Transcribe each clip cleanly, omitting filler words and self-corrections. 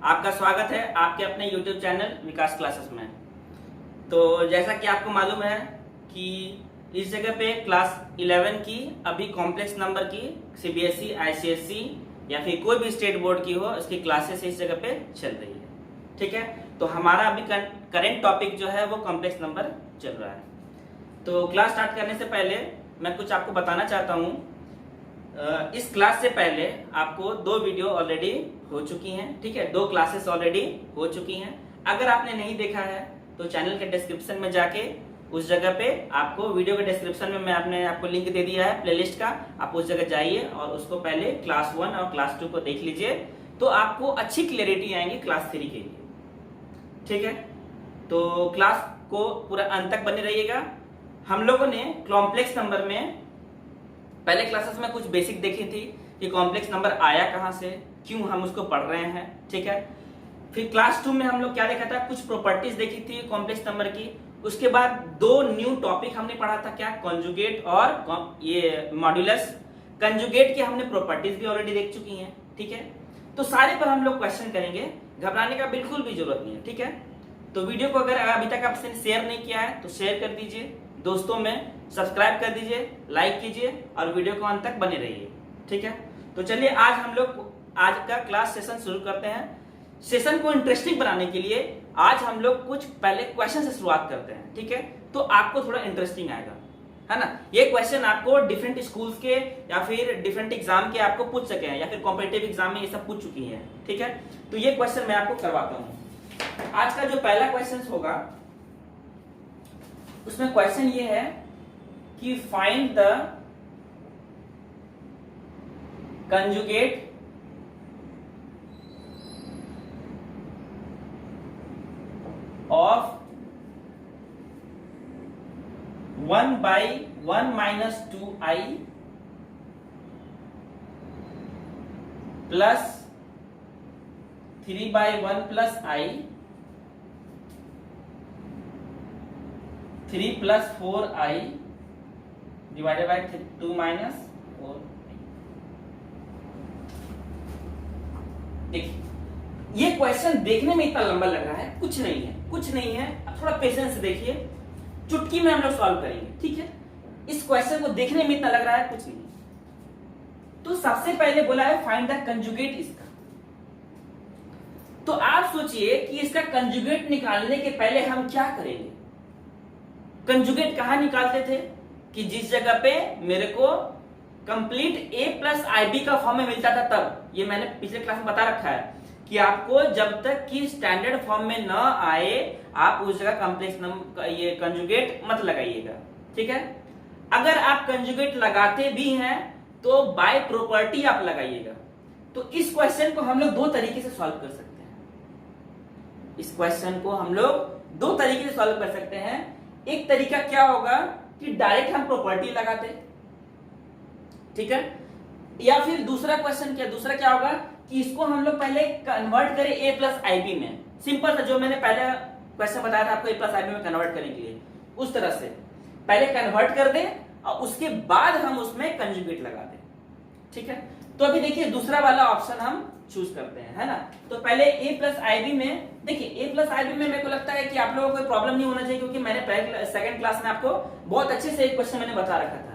आपका स्वागत है आपके अपने YouTube चैनल विकास क्लासेस में। तो जैसा कि आपको मालूम है कि इस जगह पे क्लास 11 की अभी कॉम्प्लेक्स नंबर की CBSE, ICSE या फिर कोई भी स्टेट बोर्ड की हो, इसकी क्लासेस इस जगह पे चल रही है। ठीक है, तो हमारा अभी करेंट टॉपिक जो है वो कॉम्प्लेक्स नंबर चल रहा है। तो क्लास स्टार्ट करने से पहले मैं कुछ आपको बताना चाहता हूँ। इस क्लास से पहले आपको 2 वीडियो ऑलरेडी हो चुकी हैं। ठीक है, 2 क्लासेस ऑलरेडी हो चुकी हैं। अगर आपने नहीं देखा है तो चैनल के डिस्क्रिप्शन में जाके उस जगह पे आपको वीडियो के डिस्क्रिप्शन में मैं आपको लिंक दे दिया है प्लेलिस्ट का। आप उस जगह जाइए और उसको पहले क्लास 1 और क्लास 2 को देख लीजिए, तो आपको अच्छी क्लैरिटी आएंगी क्लास 3 के लिए। ठीक है, तो क्लास को पूरा अंत तक बने रहिएगा। हम लोगों ने कॉम्प्लेक्स नंबर में पहले क्लासेस में कुछ बेसिक देखी थी कि कॉम्प्लेक्स नंबर आया कहां से, क्यों हम उसको पढ़ रहे हैं। ठीक है, फिर क्लास 2 में हम लोग क्या देखा था, कुछ प्रॉपर्टीज देखी थी कॉम्प्लेक्स नंबर की। उसके बाद 2 न्यू टॉपिक हमने पढ़ा था, क्या, कॉन्जुगेट और ये मॉड्यूलस। कंजुगेट की हमने प्रॉपर्टीज भी ऑलरेडी देख चुकी हैं। ठीक है, तो सारे पर हम लोग क्वेश्चन करेंगे, घबराने का बिल्कुल भी जरूरत नहीं है। ठीक है, तो वीडियो को अगर अभी तक आपने शेयर नहीं किया है तो शेयर कर दीजिए दोस्तों में, सब्सक्राइब कर दीजिए, लाइक कीजिए और वीडियो को अंत तक बने रहिए। ठीक है, तो चलिए आज हम लोग आज का क्लास सेशन शुरू करते हैं। सेशन को इंटरेस्टिंग बनाने के लिए आज हम लोग कुछ पहले क्वेश्चन से शुरुआत करते हैं। ठीक है, तो आपको थोड़ा इंटरेस्टिंग आएगा, है ना। ये क्वेश्चन आपको डिफरेंट स्कूल्स के या फिर डिफरेंट एग्जाम के आपको पूछ सके हैं या फिर कॉम्पिटिटिव एग्जाम में ये सब पूछ चुकी हैं। ठीक है, तो ये क्वेश्चन मैं आपको करवाता हूं। आज का जो पहला क्वेश्चन होगा उसमें क्वेश्चन ये है कि find the conjugate of 1/1 - 2i plus 3/1 + i 3 + 4i divided by 2 - 4। देखिए, ये क्वेश्चन देखने में इतना लंबा लग रहा है, कुछ नहीं है। थोड़ा पेशेंस से देखिए, चुटकी में हम लोग सॉल्व करेंगे। ठीक है, इस क्वेश्चन को देखने में इतना लग रहा है, कुछ नहीं। तो सबसे पहले बोला है फाइंड द कंजुगेट इसका। तो आप सोचिए कि इसका कंजुगेट निकालने के पहले हम क्या करेंगे। कंजुगेट कहां निकालते थे कि जिस जगह पे मेरे को कंप्लीट a + ib का फॉर्म में मिलता था तब। ये मैंने पिछले क्लास में बता रखा है कि आपको जब तक कि स्टैंडर्ड फॉर्म में न आए आप उस जगह कॉम्प्लेक्स नंबर ये कंजुगेट मत लगाइएगा। ठीक है, अगर आप कंजुगेट लगाते भी हैं तो बाय प्रॉपर्टी आप लगाइएगा। तो इस क्वेश्चन को हम लोग 2 तरीके से सॉल्व कर सकते हैं। इस क्वेश्चन को हम लोग 2 तरीके से सॉल्व कर सकते हैं। एक तरीका क्या होगा कि डायरेक्ट हम प्रॉपर्टी लगाते, ठीक है, या फिर दूसरा क्या होगा कि इसको हम लोग पहले कन्वर्ट करें a + ib में। सिंपल था, जो मैंने पहले क्वेश्चन बताया था आपको a + ib में कन्वर्ट करने के लिए, उस तरह से पहले कन्वर्ट कर दें और उसके बाद हम उसमें कंजुगेट लगा दें। ठीक है, तो अभी देखिए दूसरा वाला ऑप्शन हम चूज करते हैं, है ना। तो पहले a + ib में देखिए, a + ib में मेरे को लगता है कि आप लोगों को कोई प्रॉब्लम नहीं होना चाहिए, क्योंकि मैंने सेकंड क्लास में आपको बहुत अच्छे से एक क्वेश्चन मैंने बता रखा था।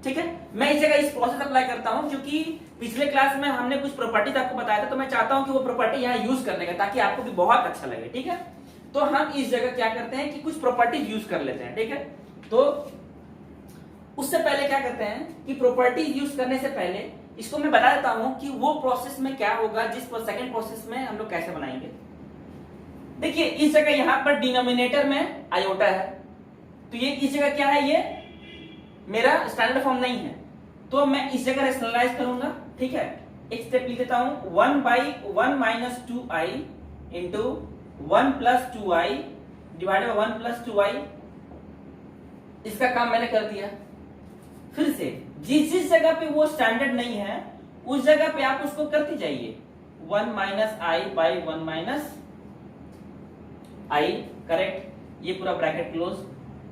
ठीक है, मैं इस जगह इस प्रोसेस अप्लाई करता हूं क्योंकि पिछले क्लास में हमने कुछ प्रॉपर्टीज आपको बताया था, तो मैं चाहता हूं कि वो प्रॉपर्टी यहाँ यूज करने का, ताकि आपको भी बहुत अच्छा लगे। ठीक है, तो हम इस जगह क्या करते हैं कि कुछ प्रॉपर्टीज यूज कर लेते हैं। ठीक है, तो उससे पहले क्या करते हैं कि प्रॉपर्टीज यूज करने से पहले इसको मैं बता देता हूं कि वो प्रोसेस में क्या होगा, जिस सेकंड प्रोसेस में हम लोग कैसे बनाएंगे। देखिए, इस जगह यहां पर डिनोमिनेटर में आयोटा है, तो ये इस जगह क्या है, ये मेरा स्टैंडर्ड फॉर्म नहीं है, तो मैं इस जगह रैशनलाइज करूंगा। ठीक है, एक स्टेप लिख देता हूं, 1/1 - 2i into 1 + 2i divided by 1 + 2i। इसका काम मैंने कर दिया। फिर से जिस जगह पे वो स्टैंडर्ड नहीं है उस जगह पे आप उसको करते जाइए, 1 - i/1 - i, करेक्ट, ये पूरा ब्रैकेट क्लोज।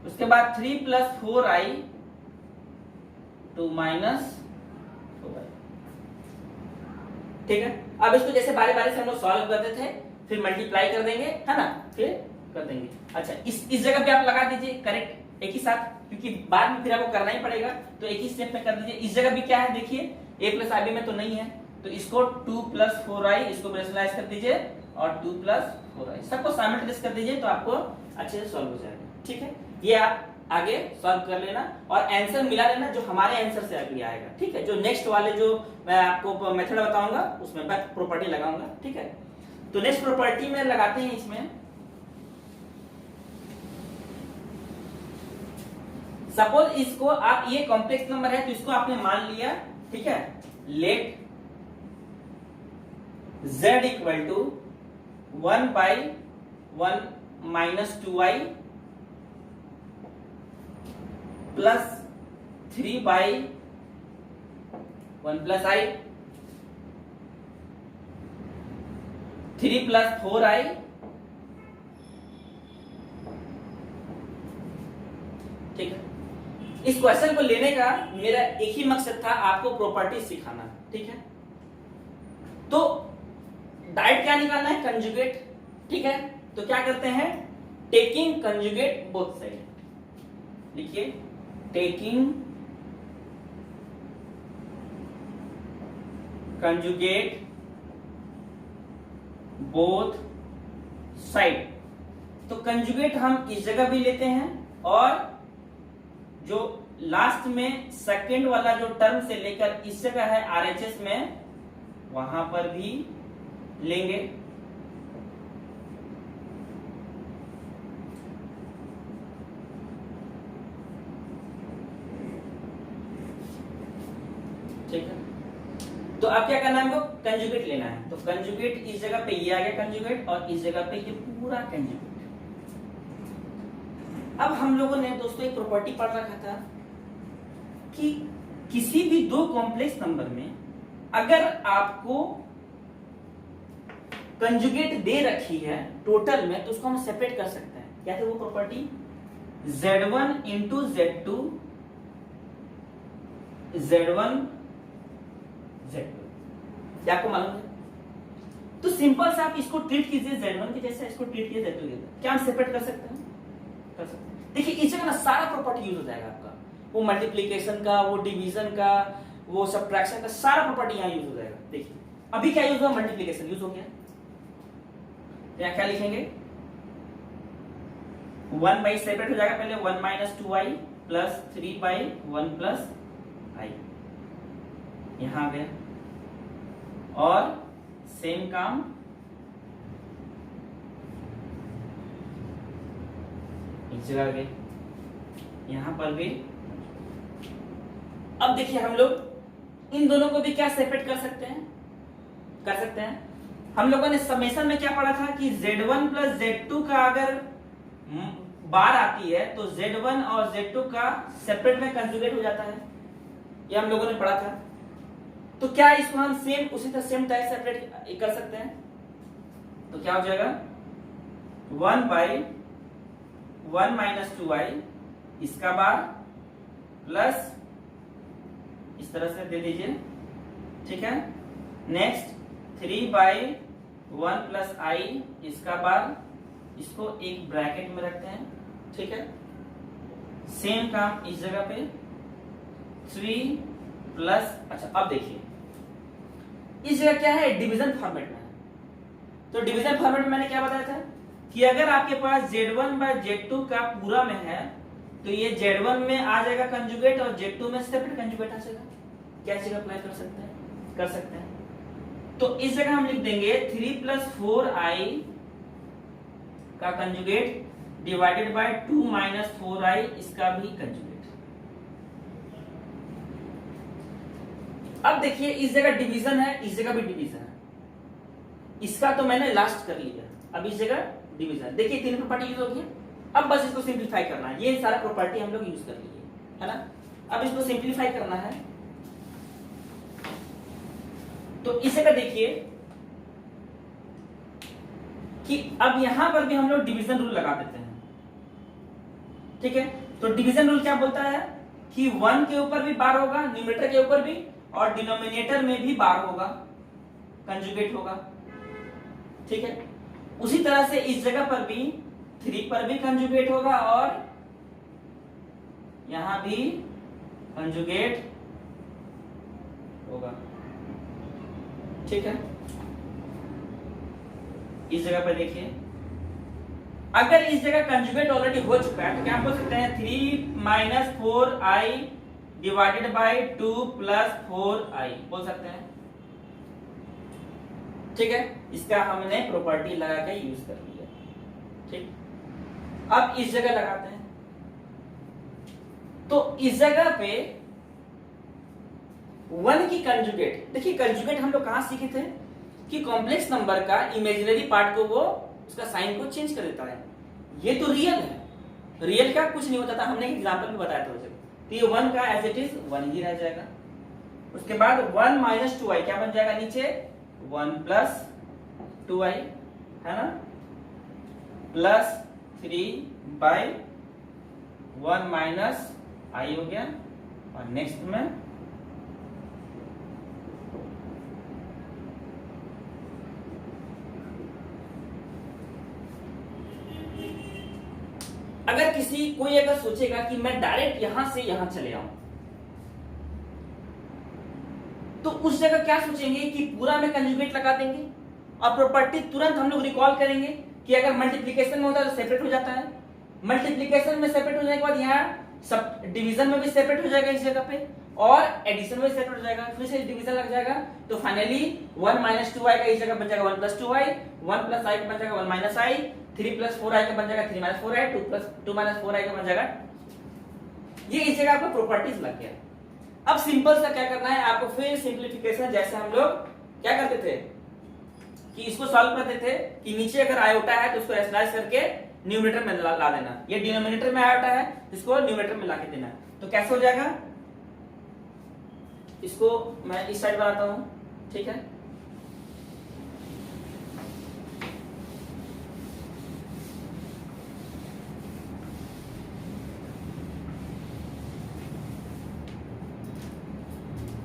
उसके बाद 3 + 4i 2 - 4i। ठीक है। अब इसको जैसे बारी बारी से हम लोग सॉल्व करते थे, फिर मल्टीप्लाई कर देंगे, है ना, फिर कर देंगे। अच्छा, इस जगह पे आप लगा दीजिए करेक्ट एक ही साथ, क्योंकि बाद में फिर आपको करना ही पड़ेगा, तो एक ही स्टेप में कर दीजिए। इस जगह भी क्या है देखिए, a प्लस IB में तो नहीं है, तो इसको 2 प्लस 4i इसको रेशनलाइज कर दीजिए और 2 प्लस 4i सबको साइमल्टेनियस कर दीजिए, तो आपको अच्छे से सॉल्व हो जाएगा। ठीक है, ये आप आगे सॉल्व कर लेना और आंसर मिला लेना जो हमारे आंसर से अगली आएगा। ठीक है, जो नेक्स्ट वाले जो मैं आपको मेथड बताऊंगा उसमें मैं प्रॉपर्टी लगाऊंगा। ठीक है, तो नेक्स्ट प्रॉपर्टी में लगाते हैं इसमें, सपोज इसको आप, ये कॉम्प्लेक्स नंबर है तो इसको आपने मान लिया, ठीक है, let z equal to 1/1 minus 2i plus 3/1 plus i 3 plus 4i, ठीक है। इस क्वेश्चन को लेने का मेरा एक ही मकसद था, आपको प्रॉपर्टी सिखाना। ठीक है, तो डायरेक्ट क्या निकालना है, कंजुगेट। ठीक है, तो क्या करते हैं, टेकिंग कंजुगेट बोथ साइड, लिखिए टेकिंग कंजुगेट बोथ साइड। तो कंजुगेट हम इस जगह भी लेते हैं और जो लास्ट में सेकंड वाला जो टर्म से लेकर इस जगह है RHS में, वहां पर भी लेंगे। ठीक है, तो अब क्या करना है हमको, कंजुगेट लेना है। तो कंजुगेट इस जगह पे ये आ गया कंजुगेट और इस जगह पे ये पूरा कंजुगेट। अब हम लोगों ने दोस्तों एक प्रॉपर्टी पढ़ रखा था कि किसी भी दो कॉम्प्लेक्स नंबर में अगर आपको कंजुगेट दे रखी है टोटल में, तो उसको हम सेपरेट कर सकते हैं। क्या थी वो property, Z1 into Z2 Z1 Z2, क्या आपको मालूम है? तो सिंपल से आप इसको ट्रीट कीजिए Z1 के जैसे, इसको ट्रीट कीजिए Z2 के जैसे। क्या हम सेपरेट कर सकते हैं? कर सकते हैं। देखिए इस जगह ना सारा प्रॉपर्टी यूज हो जाएगा आपका, वो मल्टीप्लीकेशन का, वो डिवीजन का, वो सब्ट्रैक्शन का, सारा प्रॉपर्टी यहाँ यूज हो जाएगा। देखिए अभी क्या यूज हुआ, मल्टीप्लीकेशन यूज हो गया। यहाँ क्या लिखेंगे, 1 बाई सेपरेट हो जाएगा पहले, 1 minus 2i plus 3/1 plus i, यहां आ गया। और सेम काम इस जगह आ गया, यहां पर भी। अब देखिए हम लोग इन दोनों को भी क्या सेपरेट कर सकते हैं, कर सकते हैं। हम लोगों ने समेशन में क्या पढ़ा था कि Z1 प्लस Z2 का अगर बार आती है तो Z1 और Z2 का सेपरेट में कंजुगेट हो जाता है, ये हम लोगों ने पढ़ा था। तो क्या इसको हम सेम उसी तरह सेम टाइप सेपरेट कर सकते हैं? तो क्या हो जाएगा, 1/1 माइनस 2i इसका बार प्लस इस तरह से दे दीजिए। ठीक है, नेक्स्ट 3/1 प्लस i इसका बार, इसको एक ब्रैकेट में रखते हैं। ठीक है, सेम काम इस जगह पे 3 प्लस, अच्छा अब देखिए इस जगह क्या है, डिवीजन फॉर्मेट में है। तो डिवीजन फॉर्मेट में मैंने क्या बताया था कि अगर आपके पास Z1 बाय Z2 का पूरा में है तो ये Z1 में आ जाएगा कंजुगेट और Z2 में सेपरेट कंजुगेट आ जाएगा। क्या जगह अप्लाई कर सकते हैं, कर सकते हैं। तो इस जगह हम लिख देंगे 3 प्लस 4i का conjugate divided by 2 minus 4i इसका भी कंजुगेट। अब देखिए इस जगह डिवीजन है, इस जगह भी डिवीजन है, इसका तो मैंने लास्ट कर लिया, अब इस जगह डिवीजन। देखिए तीन प्रॉपर्टी यूज होगी, अब बस इसको सिंप्लीफाई करना है। ये सारा प्रॉपर्टी हम लोग यूज कर लिए, है ना। अब इसको सिंप्लीफाई करना है, तो इस जगह देखिए कि अब यहां पर भी हम लोग डिवीजन रूल लगा देते हैं। ठीक है, तो डिवीजन रूल क्या बोलता है कि 1 के ऊपर भी बार होगा, न्यूमरेटर के ऊपर भी, और डिनोमिनेटर में भी बार होगा। कंजुगेट होगा, ठीक है। उसी तरह से इस जगह पर भी 3 पर भी कंजुगेट होगा और यहां भी कंजुगेट होगा, ठीक है। इस जगह पर देखिए, अगर इस जगह कंजुगेट ऑलरेडी हो चुका है तो क्या बोल सकते हैं 3 minus 4i divided by 2 plus 4i बोल सकते हैं, ठीक है। इसका हमने प्रॉपर्टी लगा के यूज कर लिया, ठीक। अब इस जगह लगाते हैं, तो इस जगह पे 1 की कंजुगेट, देखिए कंजुगेट हम लोग कहां सीखे थे कि कॉम्प्लेक्स नंबर का इमेजिनरी पार्ट को वो उसका साइन को चेंज कर देता है। ये तो रियल है, रियल का कुछ नहीं होता था, हमने एक एग्जांपल भी बताया था उसे। तो ये 1 का एज इट इज 1 ही रह जाएगा। उसके बाद 1 माइनस 2i क्या बन जाएगा नीचे 1 प्लस 2i, है ना, प्लस 3 बाई 1 माइनस i हो गया। और नेक्स्ट में अगर किसी कोई अगर सोचेगा कि मैं डायरेक्ट यहां से यहां चले आऊं, तो उस जगह क्या सोचेंगे कि पूरा में कंजुगेट लगा देंगे और प्रॉपर्टी तुरंत हम लोग रिकॉल करेंगे कि अगर मल्टीप्लिकेशन में होता है तो सेपरेट हो जाता है, मल्टीप्लिकेशन में सेपरेट हो जाने के बाद यहाँ सब डिवीजन में भी सेपरेट हो जाएगा इस जगह पे, और एडिशन में सेपरेट हो जाएगा, फिर से डिवीजन लग जाएगा। तो फाइनली 1 माइनस 2i का इस जगह बन जाएगा 1 प्लस 2i, 1 प्लस i का बन जाएगा 1 माइनस i, 3 प्लस 4i का बन जाएगा 3 minus 4i, 2 plus 2 minus 4i का बन जाएगा। ये इस जगह आपको प्रॉपर्टीज लग गया। अब सिंपल सा क्या करना है आपको, फिर सिंप्लीफिकेशन जैसे हम लोग क्या करते थे कि इसको सॉल्व करते थे कि नीचे अगर आयोटा है तो उसको रैशनलाइज करके न्यूमरेटर में ला देना, ये डिनोमिनेटर में आयोटा है इसको न्यूमरेटर में लाके देना। तो कैसे हो जाएगा, इसको मैं इस साइड बनाता हूं, ठीक है।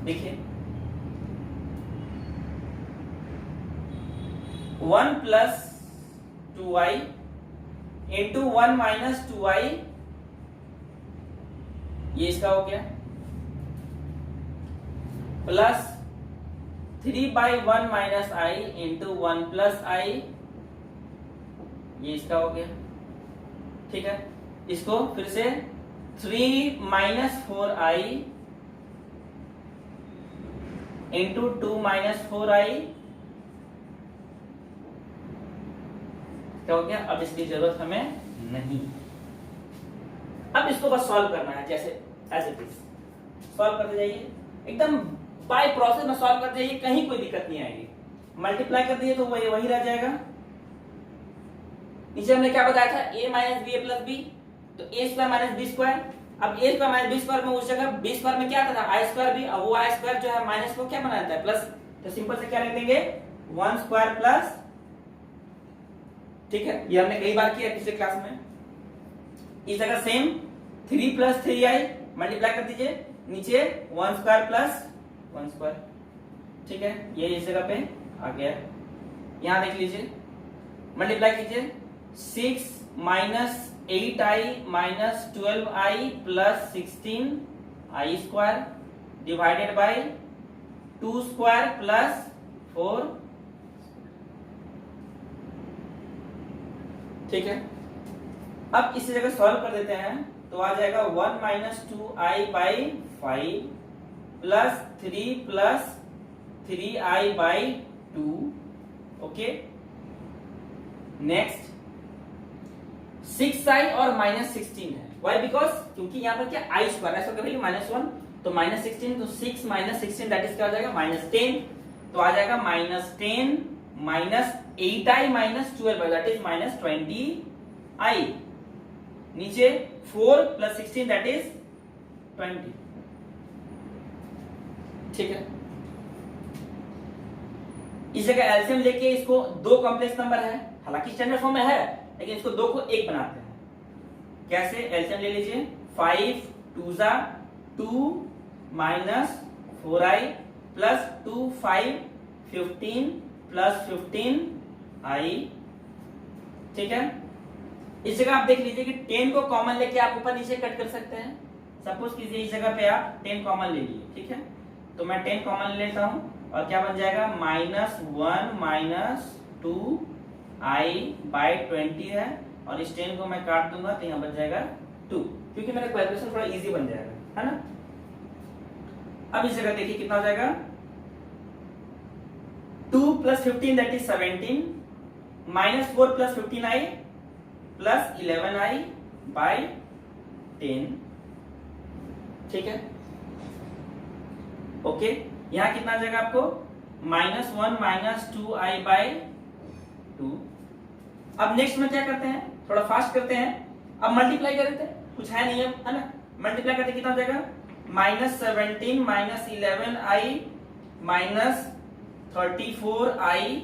देखिए 1 plus 2i into 1 minus 2i, ये इसका हो गया, plus 3 by 1 minus i into 1 plus i, ये इसका हो गया, ठीक है। इसको फिर से 3 minus 4i into 2 minus 4i क्या हो गया। अब इसकी जरूरत हमें नहीं, अब इसको बस सॉल्व करना है जैसे एज इट इज सॉल्व करते जाइए, एकदम बाय प्रोसेस में सॉल्व करते जाइए, कहीं कोई दिक्कत नहीं आएगी। मल्टीप्लाई कर दिए तो वही रह जाएगा। नीचे हमने क्या बताया था a minus B A plus B, तो a square minus B square. अब a square minus B square में उस जगह b स्क्वायर में क्या था i स्क्वायर भी, अब वो i स्क्वायर जो है माइनस को क्या बनाता है प्लस, तो सिंपल से क्या लिख देंगे 1 स्क्वायर प्लस, ठीक है। ये हमने कई बार किया पिछले क्लास में। इस जगह सेम 3 प्लस 3i मल्टीप्लाई कर दीजिए, नीचे 1 स्क्वायर प्लस 1 स्क्वायर, ठीक है। ये इस जगह पे आ गया, यहां देख लीजिए मल्टीप्लाई कीजिए 6 minus 8i minus 12i plus 16i square divided by 2 square plus 4, ठीक है। अब इसी जगह सॉल्व कर देते हैं तो आ जाएगा 1 minus 2i by 5 plus 3 plus 3i by 2, okay. Next 6i और माइनस 16 है, वाई बिकॉज क्योंकि यहाँ पर क्या i स्क्वायर है, वैल्यू -1 तो -16, तो 6 माइनस 16 दैट इज क्या हो जाएगा -10, तो आ जाएगा -10 minus 8i minus 12 that is -20i, नीचे 4 प्लस 16 दैट इज 20, ठीक है। इस जगह एलसीएम लेके इसको दो कॉम्प्लेक्स नंबर है, हालांकि स्टैंडर्ड फॉर्म में है लेकिन इसको दो को एक बनाते हैं। कैसे, एलसीएम ले लीजिए 5 2 जा 2 माइनस 4i प्लस 2 5 15 प्लस 15 आई। ठीक है, इस जगह आप देख लीजिए कि 10 को कॉमन लेके आप ऊपर नीचे कट कर सकते हैं। सपोज कीजिए इस जगह पे आप 10 कॉमन ले लिए, ठीक है, तो मैं 10 कॉमन लेता हूं और क्या बन जाएगा, -1 -2 आई बाई 20 है, और इस 10 को मैं काट दूंगा तो यहां बच जाएगा 2, क्योंकि मेरा कैलकुलेशन थोड़ा इजी बन जाएगा, है ना। अब इस जगह देखिए कितना हो जाएगा, 2 plus 15 that is 17, -4 plus 15i plus 11i by 10। ठीक है, ओके, यहां कितना आ जाएगा आपको, -1 -2i बाई 2। अब नेक्स्ट में क्या करते हैं, थोड़ा फास्ट करते हैं, अब मल्टीप्लाई कर देते हैं, कुछ है नहीं है ना, मल्टीप्लाई करते कितना हो जाएगा, -17 -11i -34i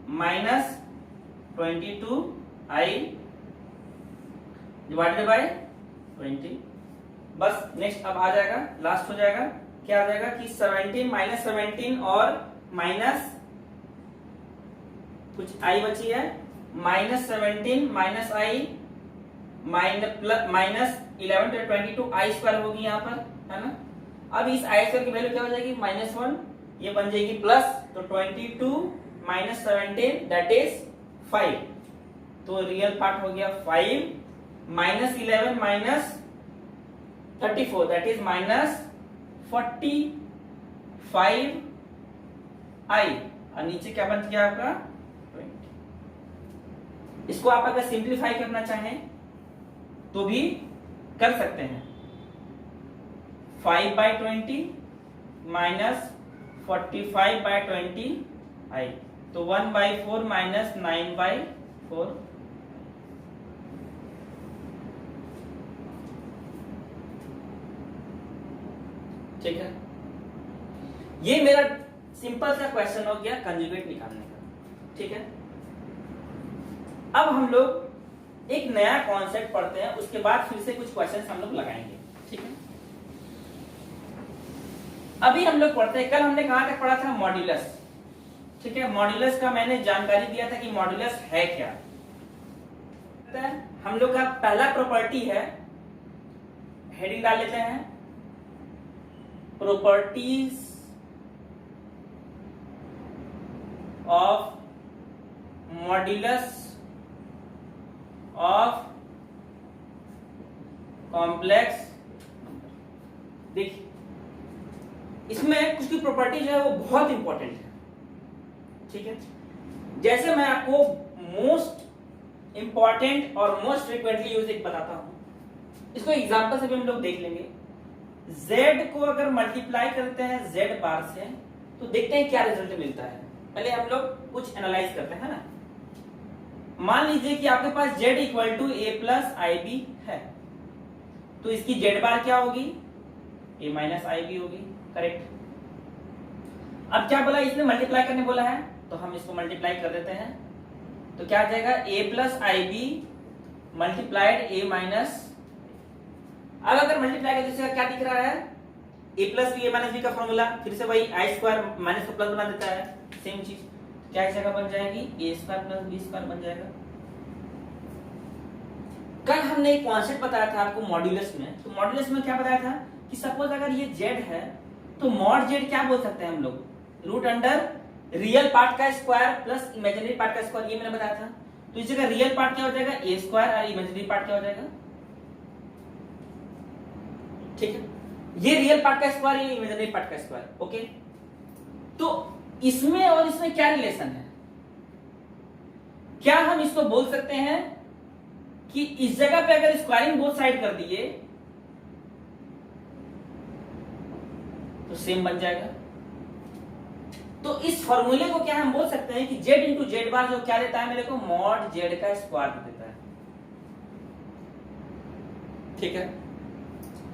-22i divided by 20। बस नेक्स्ट अब आ जाएगा, लास्ट हो जाएगा, क्या आ जाएगा कि 17 -17 और माइनस कुछ आई बची है, -17 -i -11 तो 22 आई स्क्वायर होगी यहाँ पर, है ना। अब इस आई स्क्वायर की वैल्यू क्या हो जाएगी, -1, ये बन जाएगी प्लस, तो 22 -17 दैट इज 5, तो रियल पार्ट हो गया 5, -11 -34 दैट इज -45i, और नीचे क्या बन गया आपका 20। इसको आप अगर सिंप्लीफाई करना चाहें तो भी कर सकते हैं, 5/20 -45/20i, तो 1/4 -9/4। ठीक है, ये मेरा सिंपल सा क्वेश्चन हो गया कंजुगेट निकालने का। ठीक है, अब हम लोग एक नया कॉन्सेप्ट पढ़ते हैं, उसके बाद फिर से कुछ क्वेश्चंस हम लोग लगाएंगे। ठीक है, अभी हम लोग पढ़ते हैं, कल हमने कहां तक पढ़ा था, मॉड्यूलस। ठीक है, मॉड्यूलस का मैंने जानकारी दिया था कि मॉड्यूलस है क्या। हम लोग का पहला प्रॉपर्टी है, हेडिंग डाल लेते हैं, properties of modulus of complex. देखिए इसमें कुछ की प्रॉपर्टी जो है वो बहुत इंपॉर्टेंट है। ठीक है, जैसे मैं आपको मोस्ट इंपॉर्टेंट और मोस्ट फ्रीक्वेंटली यूज एक बताता हूं, इसको एग्जांपल से भी हम लोग देख लेंगे। z को अगर मल्टीप्लाई करते हैं z बार से, तो देखते हैं क्या रिजल्ट मिलता है। पहले हम लोग कुछ एनालाइज करते हैं ना। मान लीजिए कि आपके पास z equal to a plus IB है, तो इसकी z बार क्या होगी, a माइनस IB होगी, करेक्ट। अब क्या बोला, इसने मल्टीप्लाई करने बोला है, तो हम इसको मल्टीप्लाई कर देते हैं, तो क्या आ जाएगा, a plus IB multiplied a minus. अब अगर मल्टीप्लाई करते इसका क्या दिख रहा है, a plus B, a minus B का फॉर्मूला, फिर से वही आई स्क्वायर माइनस को प्लस बना देता है, सेम चीज, क्या इस जगह बन जाएगी, a square plus B square बन जाएगा। कल हमने एक कॉन्सेप्ट बताया था आपको मॉड्यूलस में, तो मॉड्यूलस में क्या बताया था कि सपोज अगर ये z है, तो मॉड z क्या बोल सकते हैं हम लोग, रूट अंडर रियल पार्ट का स्क्वायर प्लस इमेजिनरी पार्ट का स्क्वायर, ये मैंने बताया था। तो इस जगह रियल पार्ट क्या हो जाएगा, a स्क्वायर, और इमेजिनरी पार्ट क्या हो जाएगा। ठीक है, ये रियल पार्ट का स्क्वायर, ये इमेजिनरी पार्ट का स्क्वायर, ओके। तो इसमें और इसमें क्या रिलेशन है, क्या हम इसको बोल सकते हैं कि इस जगह पे अगर स्क्वायरिंग बोथ साइड कर दिए तो सेम बन जाएगा। तो इस फॉर्मूले को क्या हम बोल सकते हैं कि z इंटू जेड बार जो क्या देता है मेरे को, मॉड z का स्क्वायर देता है। ठीक है,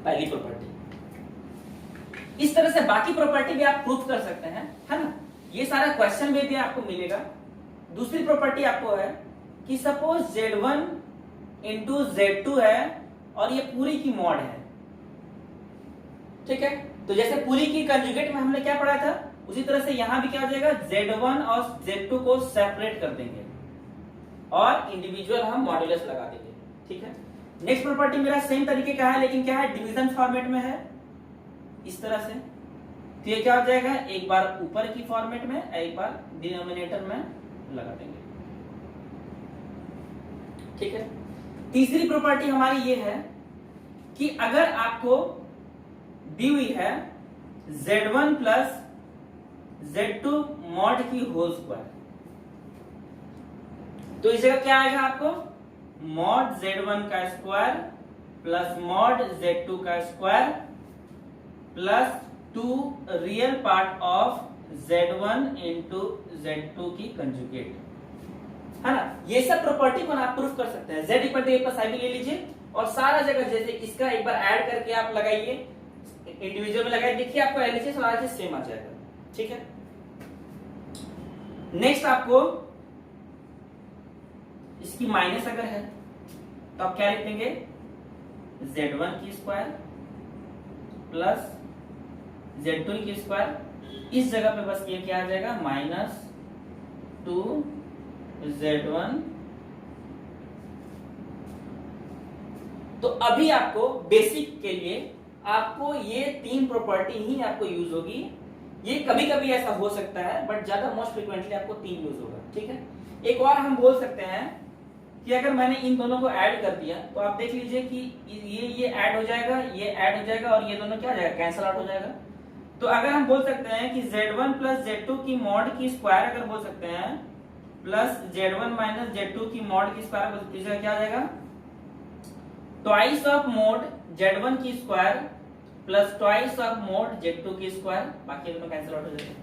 पहली प्रॉपर्टी। इस तरह से बाकी प्रॉपर्टी भी आप प्रूफ कर सकते हैं, है ना, ये सारा क्वेश्चन में भी आपको मिलेगा। दूसरी प्रॉपर्टी आपको है कि सपोज z1 इंटू z2 है और ये पूरी की मॉड है। ठीक है, तो जैसे पूरी की कंजुगेट में हमने क्या पढ़ा था उसी तरह से यहां भी क्या हो जाएगा, Z1 और Z2 को सेपरेट कर देंगे और इंडिविजुअल हम मॉड्यूलस लगा देंगे। ठीक है, नेक्स्ट प्रॉपर्टी मेरा सेम तरीके का है, लेकिन क्या है, डिवीजन फॉर्मेट में है इस तरह से। तो ये क्या हो जाएगा, एक बार ऊपर की फॉर्मेट में, एक बार डिनोमिनेटर में लगा देंगे। ठीक है, तीसरी प्रॉपर्टी हमारी ये है कि अगर आपको दी हुई है Z1 प्लस Z2 मॉड की होल स्क्वायर, तो इस जगह क्या आएगा आपको, मॉड Z1 का स्क्वायर प्लस मॉड Z2 का square plus 2 real part of Z1 into Z2 की कंजुगेट, है ना। ये सब प्रॉपर्टी को आप प्रूफ कर सकते हैं। Z equal to A plus I B ले लीजिए और सारा जगह जैसे इसका एक बार ऐड करके आप लगाइए, इंडिविजुअल में लगाइए, देखिए आपको एलएचएस और आरएचएस सेम आ जाएगा। ठीक है, नेक्स्ट आपको इसकी माइनस अगर है तो आप क्या लिख देंगे, Z1 की स्क्वायर प्लस Z2 की स्क्वायर, इस जगह पे बस ये क्या आ जाएगा, -2 Z1। तो अभी आपको बेसिक के लिए आपको ये 3 प्रॉपर्टी ही आपको यूज होगी। ये कभी कभी ऐसा हो सकता है बट ज्यादा मोस्ट फ्रिक्वेंटली आपको 3 यूज होगा। ठीक है, एक और हम बोल सकते हैं कि अगर मैंने इन दोनों को ऐड कर दिया तो आप देख लीजिए कि ये ऐड हो जाएगा, ये ऐड हो जाएगा और ये दोनों क्या हो जाएगा, कैंसल आउट हो जाएगा। तो अगर हम बोल सकते हैं कि Z1 प्लस Z2 की मॉड की स्क्वायर अगर बोल सकते हैं प्लस Z1 माइनस Z2 की मॉड की स्क्वायर, इस जगह क्या आ जाएगा, ट्वाइस ऑफ मोड Z1 की square plus twice of mode Z2 की स्क्वायर, बाकी दोनों कैंसिल आउट हो जाएगा।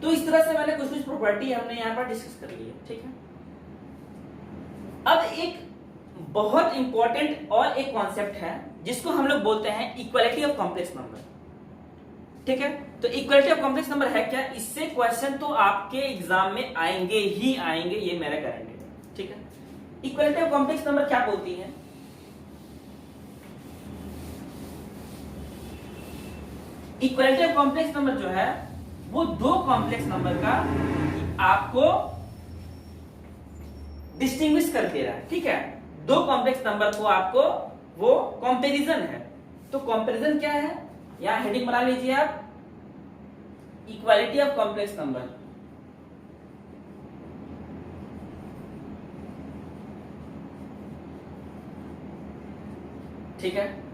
तो इस तरह से मैंने कुछ प्रॉपर्टी हमने यहाँ पर डिस्कस कर ली है। ठीक है, अब एक बहुत इंपॉर्टेंट और एक कॉन्सेप्ट है जिसको हम लोग बोलते हैं इक्वालिटी ऑफ कॉम्प्लेक्स नंबर। ठीक है, तो इक्वालिटी ऑफ कॉम्प्लेक्स नंबर है क्या, इससे क्वेश्चन तो आपके एग्जाम में आएंगे ही आएंगे, ये मेरा गारंटी है। ठीक है, इक्वालिटी ऑफ कॉम्प्लेक्स नंबर क्या बोलती है, इक्वालिटी ऑफ कॉम्प्लेक्स नंबर जो है वो 2 कॉम्प्लेक्स नंबर का आपको डिस्टिंग्विश कर दे रहा है। ठीक है, 2 कॉम्प्लेक्स नंबर को आपको वो कंपैरिजन है। तो कंपैरिजन क्या है, यहां हेडिंग बना लीजिए आप, इक्वालिटी ऑफ कॉम्प्लेक्स नंबर। ठीक है,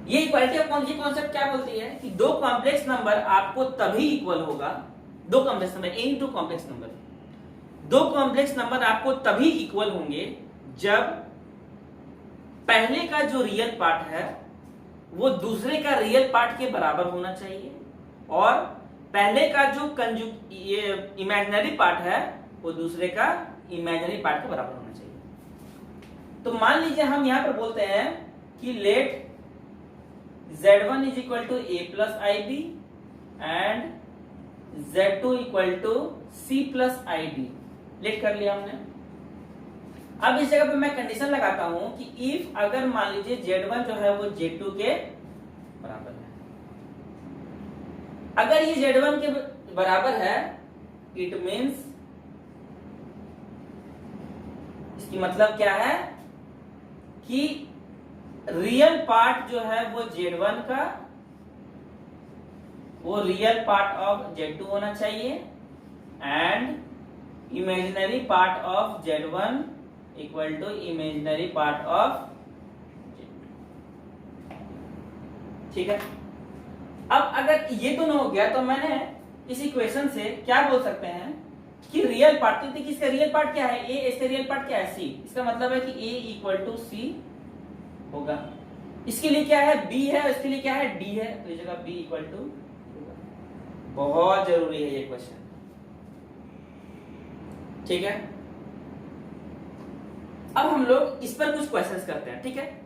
ये इक्वालिटी ऑफ ये कॉन्सेप्ट क्या बोलती है कि 2 कॉम्प्लेक्स नंबर आपको तभी इक्वल होगा, 2 complex number A into complex number, 2 complex number आपको तभी इक्वल होंगे जब पहले का जो रियल पार्ट है वो दूसरे का रियल पार्ट के बराबर होना चाहिए और पहले का जो इमेजिनरी पार्ट है वो दूसरे का इमेजिनरी पार्ट के बराबर होना चाहिए। तो मान लीजिए हम यहां पर बोलते हैं कि let Z1 is equal to A plus I B and Z2 equal to C plus I D. Let कर लिया हमने। अब इस जगह पे मैं कंडीशन लगाता हूं कि इफ अगर मान लीजिए Z1 जो है वो Z2 के बराबर है, अगर ये Z1 के बराबर है इट मीन्स, इसकी मतलब क्या है कि रियल पार्ट जो है वो Z1 का वो रियल पार्ट ऑफ Z2 होना चाहिए and imaginary part of Z1 equal to imaginary part of Z2। ठीक है, अब अगर ये दोनों हो गया तो मैंने इस इक्वेशन से क्या बोल सकते हैं कि रियल पार्ट, तो देखिए इसका रियल पार्ट क्या है, ए, इसका रियल पार्ट क्या है, सी। इसका मतलब है कि ए इक्वल टू सी होगा। इसके लिए क्या है, बी है, इसके लिए क्या है, डी है, तो इस जगह बी इक्वल टू होगा। बहुत जरूरी है ये क्वेश्चन। ठीक है, अब हम लोग इस पर कुछ क्वेश्चंस करते हैं। ठीक है,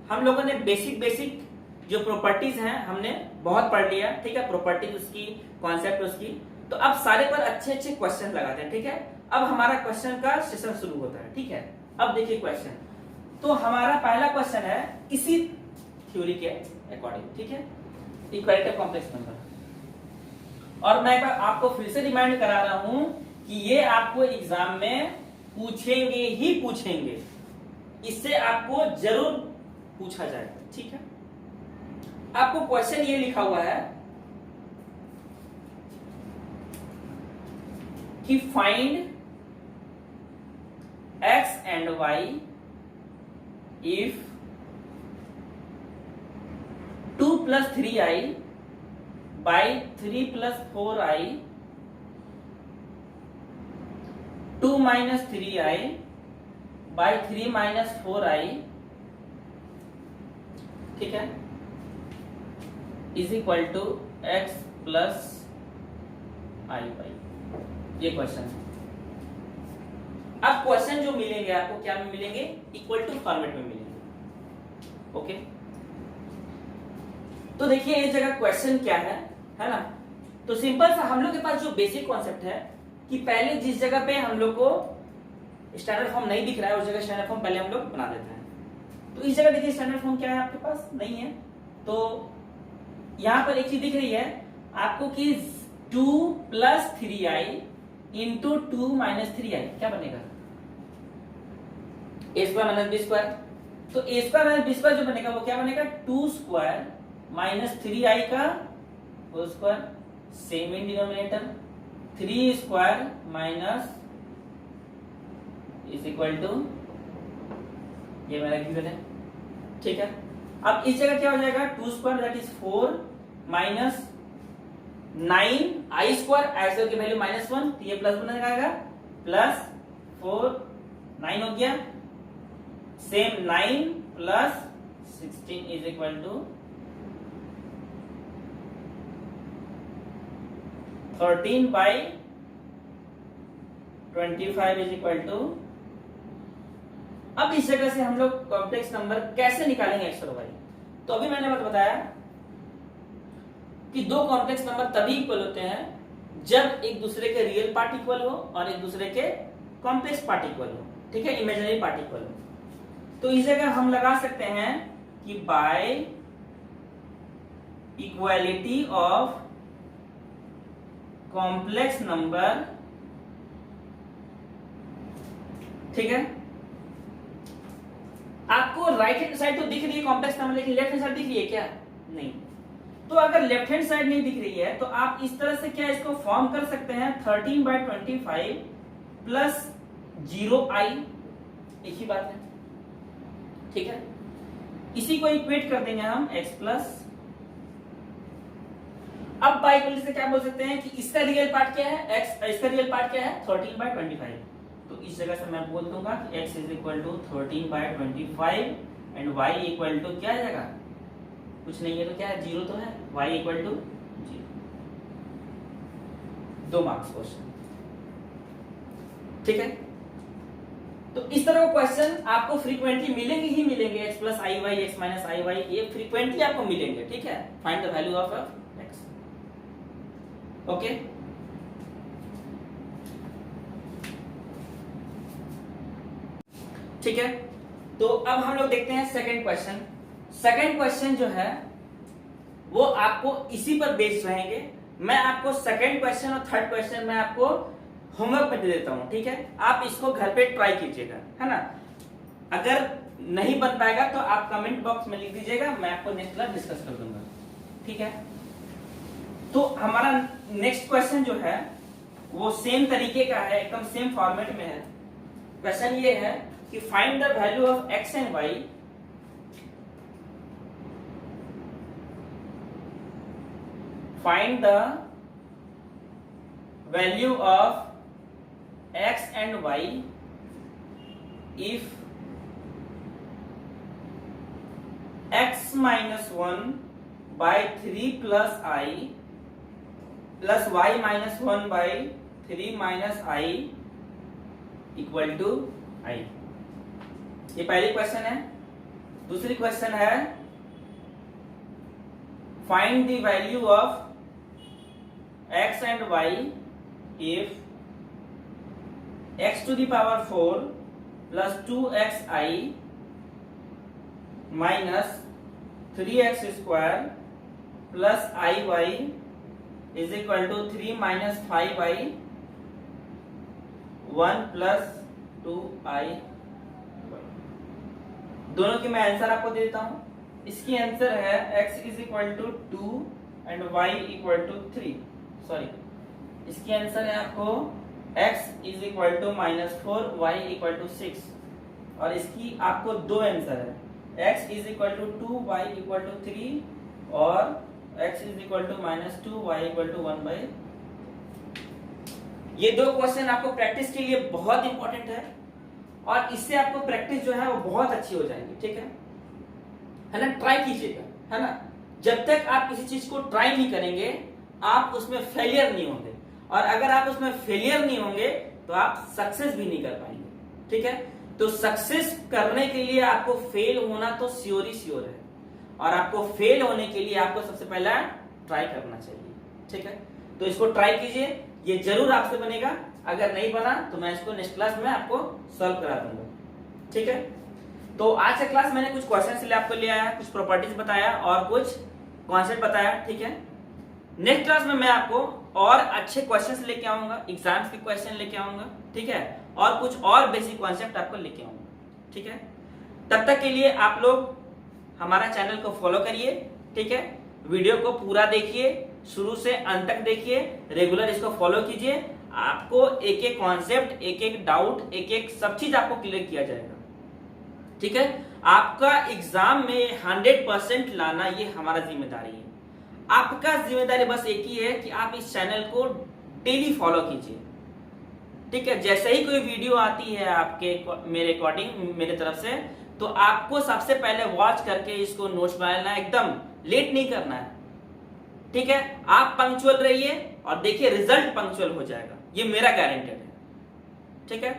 हम लोगों ने बेसिक जो प्रॉपर्टीज हैं हमने बहुत पढ़ लिया। ठीक है, प्रॉपर्टीज उसकी, कॉन्सेप्ट उसकी। तो अब सारे पर अच्छे क्वेश्चन लगाते हैं। ठीक है, अब हमारा क्वेश्चन का सेशन शुरू होता है। ठीक है, अब देखिए क्वेश्चन, तो हमारा पहला क्वेश्चन है इसी थ्योरी के अकॉर्डिंग। ठीक है, इक्वालिटी ऑफ कॉम्प्लेक्स नंबर। और मैं आपको फिर से रिमाइंड करा रहा हूं कि ये आपको एग्जाम में पूछेंगे ही पूछेंगे, इससे आपको जरूर पूछा जाएगा, ठीक है। आपको क्वेश्चन ये लिखा हुआ है कि find x and y if 2 plus 3i by 3 plus 4i 2 minus 3i by 3 minus 4i, ठीक है, is equal to x plus i by, ये क्वेश्चन है। अब क्वेश्चन जो मिलेंगे आपको क्या में मिलेंगे, इक्वल टू फॉर्मेट में मिलेंगे, ओके। तो देखिए ये जगह क्वेश्चन क्या है ना। तो सिंपल सा हम लोग के पास जो बेसिक कॉन्सेप्ट है कि पहले जिस जगह पे हम लोग को स्टैंडर्ड फॉर्म नहीं दिख रहा है उस जगह स्टैंडर्ड फॉर्म पहले हम लोग बना देते हैं। तो इस जगह देखिए स्टैंडर्ड फॉर्म क्या है आपके पास नहीं है, तो यहां पर एक चीज दिख रही है आपको कि 2 plus 3i into 2 minus 3i क्या बनेगा, ए स्क्वायर माइनस बी स्क्वायर। तो ए स्क्वायर माइनस बी स्क्वायर जो बनेगा वो क्या बनेगा, 2 स्क्वायर माइनस 3i का whole square, same in denominator, 3 square minus is equal to, ये मेरा गिवन है, ठीक है। अब इस जगह क्या हो जाएगा, 2 square that is 4 minus 9 i square, i की वैल्यू -1, तो ये प्लस बन जाएगा, प्लस 4 9 हो गया, सेम 9 plus 16 is equal to 13 by 25 is equal to. अब इस जगह से हम लोग कॉम्प्लेक्स नंबर कैसे निकालेंगे एक्स और वाई। तो अभी मैंने बताया कि दो कॉम्प्लेक्स नंबर तभी इक्वल होते हैं जब एक दूसरे के रियल पार्ट इक्वल हो और एक दूसरे के कॉम्प्लेक्स पार्ट इक्वल हो, ठीक है, इमेजिनरी पार्ट इक्वल हो। तो इस जगह हम लगा सकते हैं कि by equality of complex number, ठीक है। आपको राइट हैंड साइड तो दिख रही है कॉम्प्लेक्स नंबर, लेकिन लेफ्ट हैंड साइड दिख रही है क्या, नहीं। तो अगर लेफ्ट हैंड साइड नहीं दिख रही है तो आप इस तरह से क्या इसको फॉर्म कर सकते हैं, 13 बाई 25 प्लस 0i, एक ही बात है, ठीक है। इसी को इक्वेट कर देंगे हम x प्लस। अब बाई इक्वल से क्या बोल सकते हैं कि इसका रियल पार्ट क्या है, x, इसका रियल पार्ट क्या है 13 बाई 25। तो इस जगह से मैं बोल दूंगा कि x is equal to 13 by 25 and y equal to क्या आएगा, कुछ नहीं है तो क्या है, 0 तो है, y equal to 0। 2 marks question, ठीक है। तो इस तरह का क्वेश्चन आपको फ्रीक्वेंटली मिलेंगे ही मिलेंगे, x प्लस आई वाई, एक्स माइनस आई वाई, ये फ्रीक्वेंटली आपको मिलेंगे, ठीक है। Find the value of x, okay. ठीक है, तो अब हम लोग देखते हैं सेकंड क्वेश्चन। सेकंड क्वेश्चन जो है वो आपको इसी पर बेस्ड रहेंगे। मैं आपको सेकंड क्वेश्चन और थर्ड क्वेश्चन मैं आपको होमवर्क में दे देता हूं, ठीक है। आप इसको घर पे ट्राई कीजिएगा, है ना। अगर नहीं बन पाएगा तो आप कमेंट बॉक्स में लिख दीजिएगा, मैं आपको नेक्स्ट क्लास डिस्कस कर दूंगा, ठीक है। तो हमारा नेक्स्ट क्वेश्चन जो है वो सेम तरीके का है, एकदम सेम फॉर्मेट में है। क्वेश्चन ये है कि find the value of x and y find the value of x and y if x minus 1 by 3 plus I plus y minus 1 by 3 minus I equal to I। ये पहली question है। दूसरी question है find the value of x and y if x to the power 4 plus 2xi minus 3x square plus iy is equal to 3 minus 5i 1 plus 2i। दोनों की मैं answer आपको दे देता हूं। इसकी आंसर है x is equal to 2 and y equal to 3। Sorry, इसकी answer है आपको x is equal to -4, y equal to 6। और इसकी आपको दो आंसर है, x is equal to 2, y equal to 3 और x is equal to -2, y equal to 1/। ये दो क्वेश्चन आपको प्रैक्टिस के लिए बहुत इंपॉर्टेंट है और इससे आपको प्रैक्टिस जो है वो बहुत अच्छी हो जाएगी। ठीक है ना? ट्राई कीजिएगा, है ना? जब तक आप किसी चीज को ट्राई नहीं करेंगे आप उसमें फेलियर नहीं होंगे, और अगर आप उसमें फेलियर नहीं होंगे तो आप सक्सेस भी नहीं कर पाएंगे। ठीक है? तो सक्सेस करने के लिए आपको फेल होना तो श्योर ही श्योर है, और आपको फेल होने के लिए आपको सबसे पहला ट्राई करना चाहिए। ठीक है? तो इसको ट्राई कीजिए, ये जरूर आपसे बनेगा। अगर नहीं बना तो मैं इसको नेक्स्ट क्लास में आपको सॉल्व करा दूंगा। ठीक है? तो आज का क्लास मैंने कुछ क्वेश्चन आपको ले आया, कुछ प्रॉपर्टीज बताया और कुछ कॉन्सेप्ट बताया। ठीक है? नेक्स्ट क्लास में मैं आपको और अच्छे क्वेश्चंस लेके आऊंगा, एग्जाम्स के क्वेश्चन लेके आऊंगा। ठीक है? और कुछ और बेसिक कॉन्सेप्ट आपको लेके आऊंगा। ठीक है? तब तक के लिए आप लोग हमारा चैनल को फॉलो करिए। ठीक है? वीडियो को पूरा देखिए, शुरू से अंत तक देखिए, रेगुलर इसको फॉलो कीजिए। आपको एक एक कॉन्सेप्ट, एक एक डाउट, एक एक सब चीज आपको क्लियर किया जाएगा। ठीक है? आपका एग्जाम में 100% लाना ये हमारा जिम्मेदारी है। आपका जिम्मेदारी बस एक ही है कि आप इस चैनल को डेली फॉलो कीजिए। ठीक है? जैसे ही कोई वीडियो आती है आपके मेरे अकॉर्डिंग मेरे तरफ से, तो आपको सबसे पहले वॉच करके इसको नोट्स बनाना है, एकदम लेट नहीं करना है। ठीक है? आप पंक्चुअल रहिए और देखिए रिजल्ट पंक्चुअल हो जाएगा, ये मेरा गारंटेड है। ठीक है?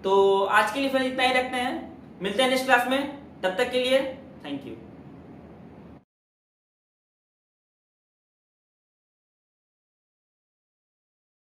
तो आज के लिए फिर इतना ही रखते हैं, मिलते हैं नेक्स्ट क्लास में। तब तक के लिए थैंक यू।